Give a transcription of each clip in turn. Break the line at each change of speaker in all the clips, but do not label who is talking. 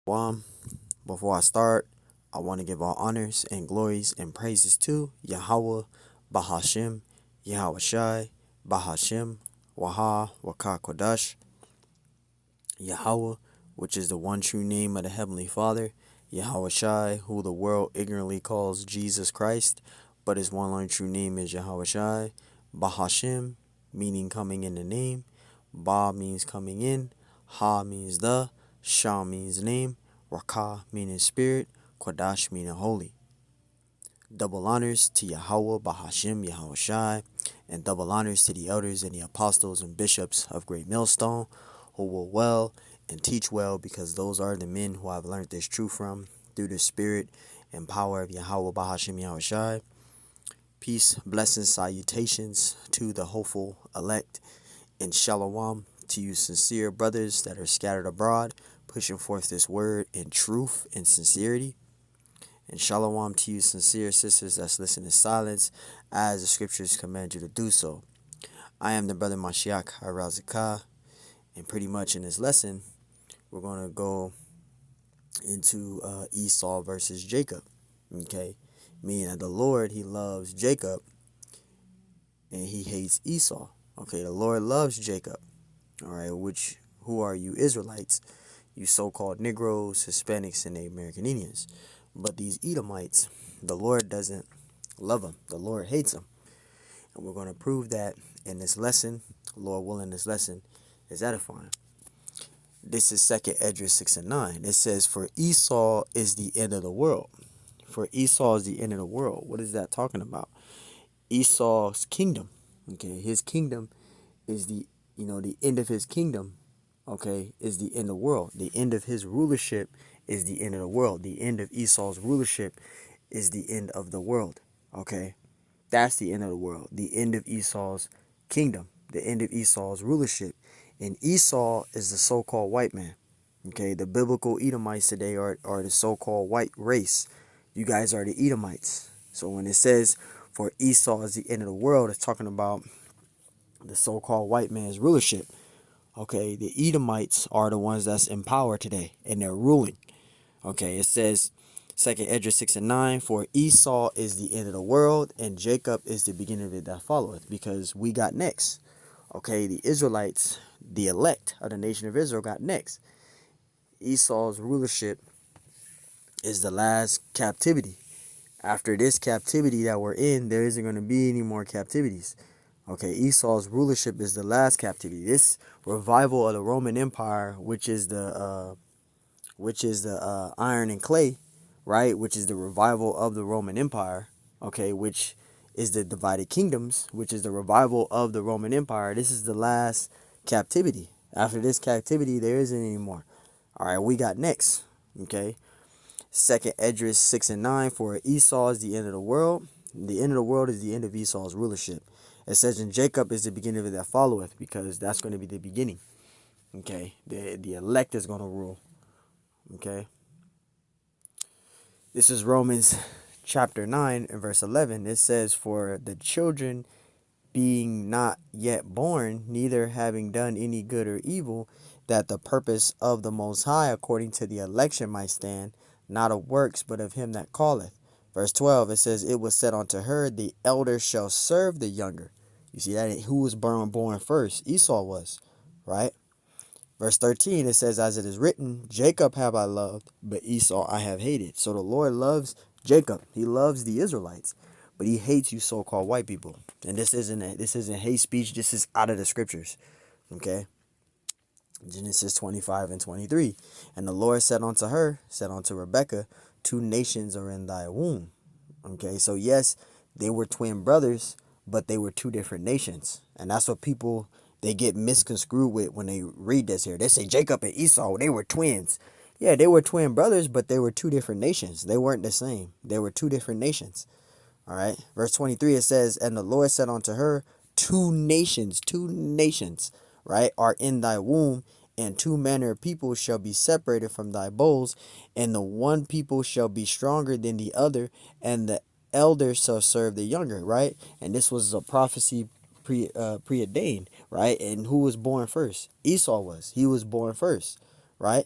Shalom. Before I start, I want to give all honors and glories and praises to Yahweh, Bahashim, Yahweh Shai, Bahashim, Waha, Waka Kodash, Yahweh, which is the one true name of the Heavenly Father, Yahweh Shai, who the world ignorantly calls Jesus Christ, but his one only true name is Yahweh Shai, Bahashim, meaning coming in the name, Ba means coming in, Ha means the, Shah means name, Rakah meaning spirit, Kodash meaning holy. Double honors to Yahweh, Bahashim, Yahweh Shai, and double honors to the elders and the apostles and bishops of Great Millstone, who will well and teach well, because those are the men who I've learned this truth from through the spirit and power of Yahweh, Bahashim, Yahweh Shai. Peace, blessings, salutations to the hopeful elect, and shalom to you sincere brothers that are scattered abroad, pushing forth this word in truth and sincerity. And shalom to you sincere sisters that's listening in silence, as the scriptures command you to do so. I am the brother Mashiach Harazikah, and pretty much in this lesson, we're going to go into Esau versus Jacob. Okay, meaning that the Lord, he loves Jacob, and he hates Esau. Okay, the Lord loves Jacob. All right, who are you Israelites? You so-called Negroes, Hispanics, and Native American Indians. But these Edomites, the Lord doesn't love them. The Lord hates them. And we're going to prove that in this lesson. Lord willing, this lesson is edifying. This is 2nd Esdras 6 and 9. It says, for Esau is the end of the world. For Esau is the end of the world. What is that talking about? Esau's kingdom. Okay, his kingdom is the end of his kingdom. Okay, is the end of the world. The end of his rulership is the end of the world. The end of Esau's rulership is the end of the world. Okay, that's the end of the world. The end of Esau's kingdom. The end of Esau's rulership. And Esau is the so-called white man. Okay, the biblical Edomites today are the so-called white race. You guys are the Edomites. So when it says for Esau is the end of the world, it's talking about the so-called white man's rulership. Okay, the Edomites are the ones that's in power today, and they're ruling. Okay, it says 2nd Esdras 6 and 9, for Esau is the end of the world, and Jacob is the beginning of it that followeth, because we got next. Okay, the Israelites, the elect of the nation of Israel, got next. Esau's rulership is the last captivity. After this captivity that we're in, there isn't going to be any more captivities. Okay, Esau's rulership is the last captivity. This revival of the Roman Empire, which is the iron and clay, right? Which is the revival of the Roman Empire. Okay, which is the divided kingdoms, which is the revival of the Roman Empire. This is the last captivity. After this captivity, there isn't any more. All right, we got next. Okay, 2nd Esdras 6 and 9, for Esau is the end of the world. The end of the world is the end of Esau's rulership. It says, and Jacob is the beginning of it that followeth, because that's going to be the beginning. Okay, the elect is going to rule. Okay, this is Romans chapter 9 and verse 11. It says, for the children being not yet born, neither having done any good or evil, that the purpose of the Most High according to the election might stand, not of works, but of him that calleth. Verse 12, it says, it was said unto her, the elder shall serve the younger. You see that? Who was born first? Esau was, right? Verse 13, it says, as it is written, Jacob have I loved, but Esau I have hated. So the Lord loves Jacob. He loves the Israelites, but he hates you so-called white people. And this isn't hate speech. This is out of the scriptures. Okay? Genesis 25 and 23. And the Lord said unto Rebekah, two nations are in thy womb. Okay, so yes, they were twin brothers, but they were two different nations. And that's what people, they get misconstrued with when they read this here. They say Jacob and Esau, they were twins. Yeah, they were twin brothers, but they were two different nations. They weren't the same. They were two different nations. All right. Verse 23, it says, and the Lord said unto her, two nations, right, are in thy womb, and two manner of people shall be separated from thy bowels, and the one people shall be stronger than the other, and the elder shall serve the younger, right? And this was a prophecy preordained, right? And who was born first? Esau was. He was born first, right?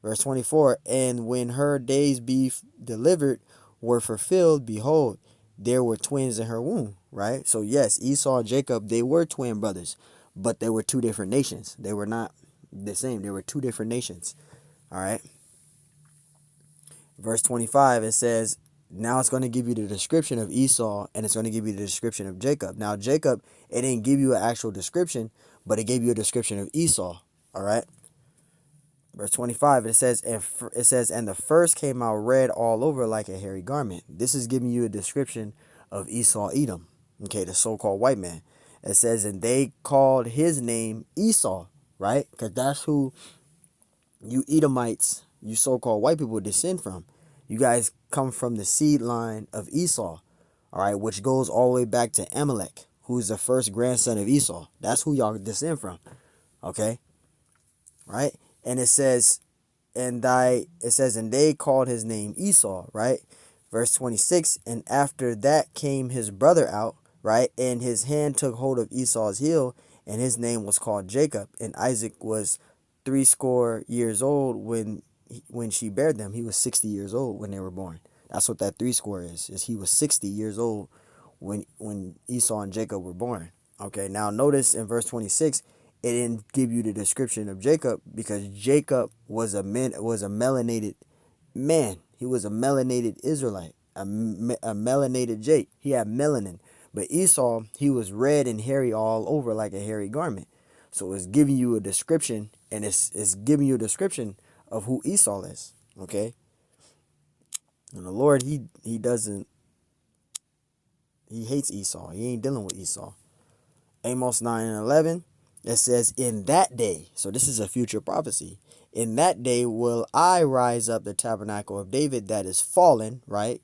Verse 24, and when her days be delivered were fulfilled, behold, there were twins in her womb, right? So yes, Esau and Jacob, they were twin brothers, but they were two different nations. They were not the same. They were two different nations, all right? Verse 25, it says, now it's going to give you the description of Esau, and it's going to give you the description of Jacob. Now, Jacob, it didn't give you an actual description, but it gave you a description of Esau, all right? Verse 25, it says, and the first came out red all over like a hairy garment. This is giving you a description of Esau Edom, okay, the so-called white man. It says, and they called his name Esau, right? Because that's who you Edomites, you so-called white people, descend from. You guys come from the seed line of Esau, all right, which goes all the way back to Amalek, who's the first grandson of Esau. That's who y'all descend from, okay? Right? And it says, and they called his name Esau, right? Verse 26, and after that came his brother out, right? And his hand took hold of Esau's heel, and his name was called Jacob. And Isaac was 80 years old when she bare them. He was 60 years old when they were born. That's what that 80 is he was 60 years old when Esau and Jacob were born. Okay, now notice in verse 26, it didn't give you the description of Jacob because Jacob was a melanated man. He was a melanated Israelite, a melanated Jake. He had melanin. But Esau, he was red and hairy all over like a hairy garment. So it's giving you a description, and it's giving you a description of who Esau is. Okay? And the Lord, he hates Esau. He ain't dealing with Esau. Amos 9:11, it says, in that day, so this is a future prophecy, in that day will I rise up the tabernacle of David that is fallen, right?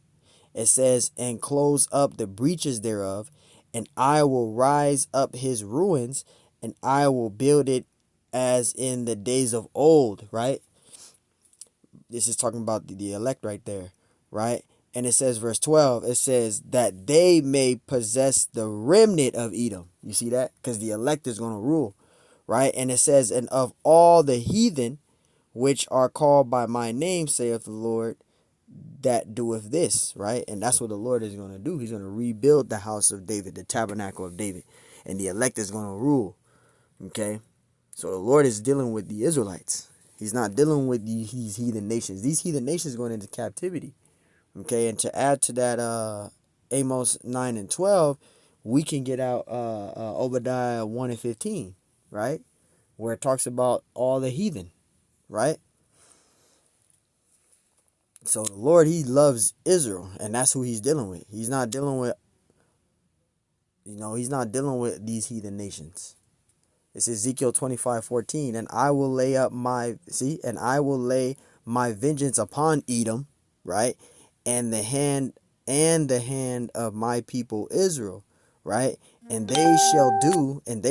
It says, and close up the breaches thereof, and I will rise up his ruins, and I will build it as in the days of old, right? This is talking about the elect right there, right? And it says, verse 12, it says that they may possess the remnant of Edom. You see that? Because the elect is going to rule, right? And it says, and of all the heathen which are called by my name, saith the Lord, that doeth this, right? And that's what the Lord is going to do. He's going to rebuild the house of David, the tabernacle of David, and the elect is going to rule, okay? So the Lord is dealing with the Israelites. He's not dealing with these heathen nations. These heathen nations going into captivity. Okay, and to add to that, Amos 9:12, we can get out Obadiah 1:15, right? Where it talks about all the heathen, right? So the Lord, he loves Israel, and that's who he's dealing with. He's not dealing with, he's not dealing with these heathen nations. It's Ezekiel 25:14, and I will lay my vengeance upon Edom, right? And the hand of my people Israel, right? And they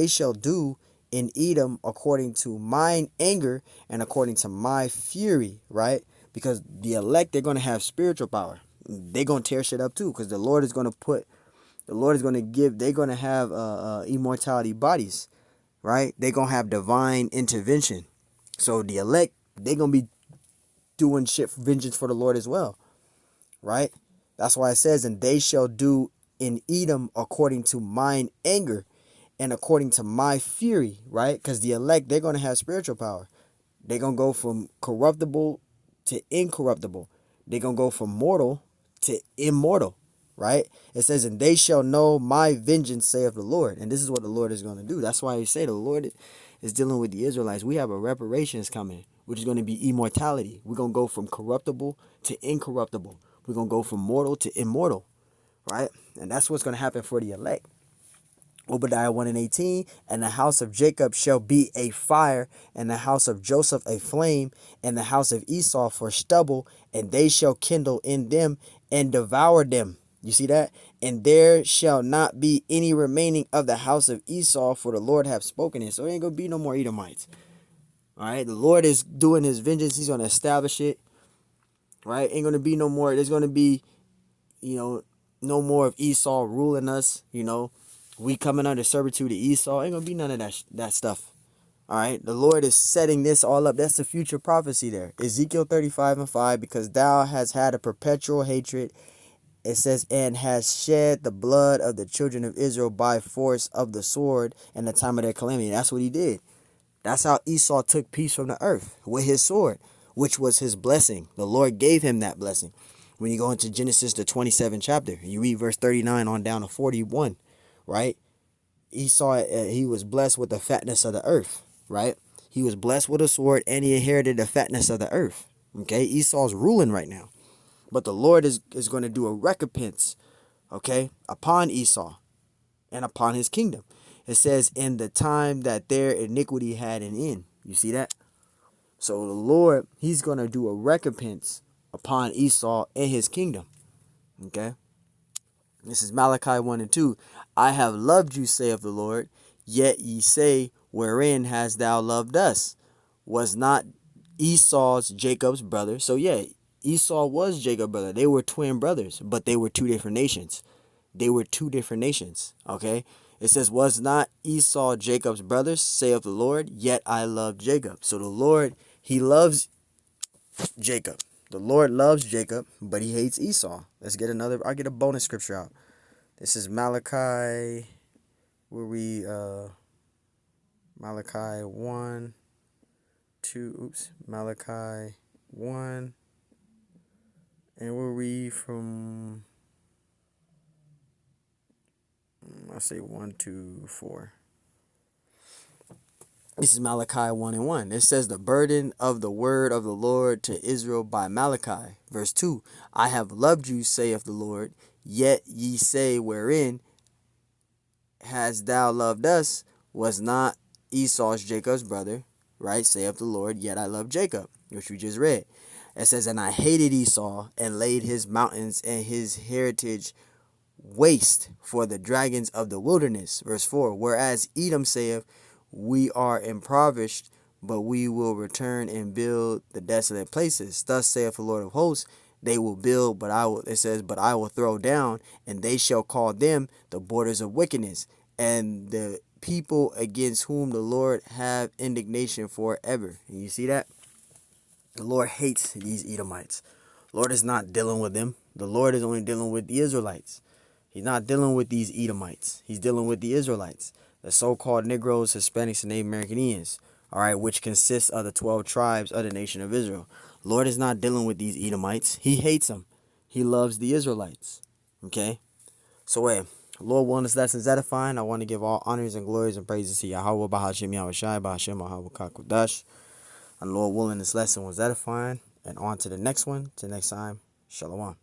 shall do in Edom according to mine anger and according to my fury, right? Because the elect, they're going to have spiritual power. They're going to tear shit up too, because the Lord is going to give, they're going to have immortality bodies, right? They're going to have divine intervention. So the elect, they're going to be doing shit for vengeance for the Lord as well, right? That's why it says, and they shall do in Edom according to mine anger and according to my fury, right? Because the elect, they're going to have spiritual power. They're going to go from corruptible to incorruptible. They're going to go from mortal to immortal, right? It says, and they shall know my vengeance, saith the Lord. And this is what the Lord is going to do. That's why he say the Lord is dealing with the Israelites. We have a reparations coming, which is going to be immortality. We're going to go from corruptible to incorruptible. We're going to go from mortal to immortal, right? And that's what's going to happen for the elect. Obadiah 1:18, and the house of Jacob shall be a fire, and the house of Joseph a flame, and the house of Esau for stubble, and they shall kindle in them and devour them. You see that? And there shall not be any remaining of the house of Esau, for the Lord hath spoken it. So it ain't going to be no more Edomites. All right? The Lord is doing his vengeance. He's going to establish it. Right? Ain't going to be no more. There's going to be, no more of Esau ruling us, we coming under servitude to Esau. Ain't gonna be none of that stuff. All right, the Lord is setting this all up. That's the future prophecy there. Ezekiel 35:5, because thou hast had a perpetual hatred. It says, and has shed the blood of the children of Israel by force of the sword in the time of their calamity. That's what he did. That's how Esau took peace from the earth, with his sword, which was his blessing. The Lord gave him that blessing. When you go into Genesis, the 27th chapter, you read verse 39 on down to 41, right? Esau, he was blessed with the fatness of the earth, right? He was blessed with a sword, and he inherited the fatness of the earth. Okay, Esau's ruling right now. But the Lord is going to do a recompense, okay, upon Esau and upon his kingdom. It says, in the time that their iniquity had an end. You see that? So the Lord, he's going to do a recompense upon Esau and his kingdom. Okay? This is Malachi 1 and 2. I have loved you, saith the Lord, yet ye say, wherein hast thou loved us? Was not Esau's Jacob's brother? So yeah, Esau was Jacob's brother. They were twin brothers, but they were two different nations. They were two different nations. Okay? It says, was not Esau Jacob's brother, saith the Lord, yet I love Jacob. So the Lord, he loves Jacob. The Lord loves Jacob, but he hates Esau. Let's get another, I'll get a bonus scripture out. This is Malachi, where we, Malachi 1, 2, Malachi 1, and we'll read from, I'll say 1 to 4. This is Malachi 1 and 1. It says, the burden of the word of the Lord to Israel by Malachi. Verse 2, I have loved you, saith the Lord, yet ye say, wherein hast thou loved us? Was not Esau's Jacob's brother, right? Saith the Lord, yet I love Jacob, which we just read. It says, and I hated Esau, and laid his mountains and his heritage waste for the dragons of the wilderness. Verse 4, whereas Edom saith, we are impoverished, but we will return and build the desolate places. Thus saith the Lord of hosts, they will build, but I will, it says, but I will throw down, and they shall call them the borders of wickedness, and the people against whom the Lord have indignation forever. And you see that? The Lord hates these Edomites. The Lord is not dealing with them. The Lord is only dealing with the Israelites. He's not dealing with these Edomites. He's dealing with the Israelites, the so-called Negroes, Hispanics, and Native Americans, all right, which consists of the 12 tribes of the nation of Israel. Lord is not dealing with these Edomites. He hates them. He loves the Israelites, okay? So, Lord, willing, this lesson is edifying. I want to give all honors and glories and praises to Yahweh, Bahashim, Yahweh Shai, Bahashim, Yahweh Kakodash. And Lord willing, this lesson was edifying. And on to the next one. Till next time, Shalom.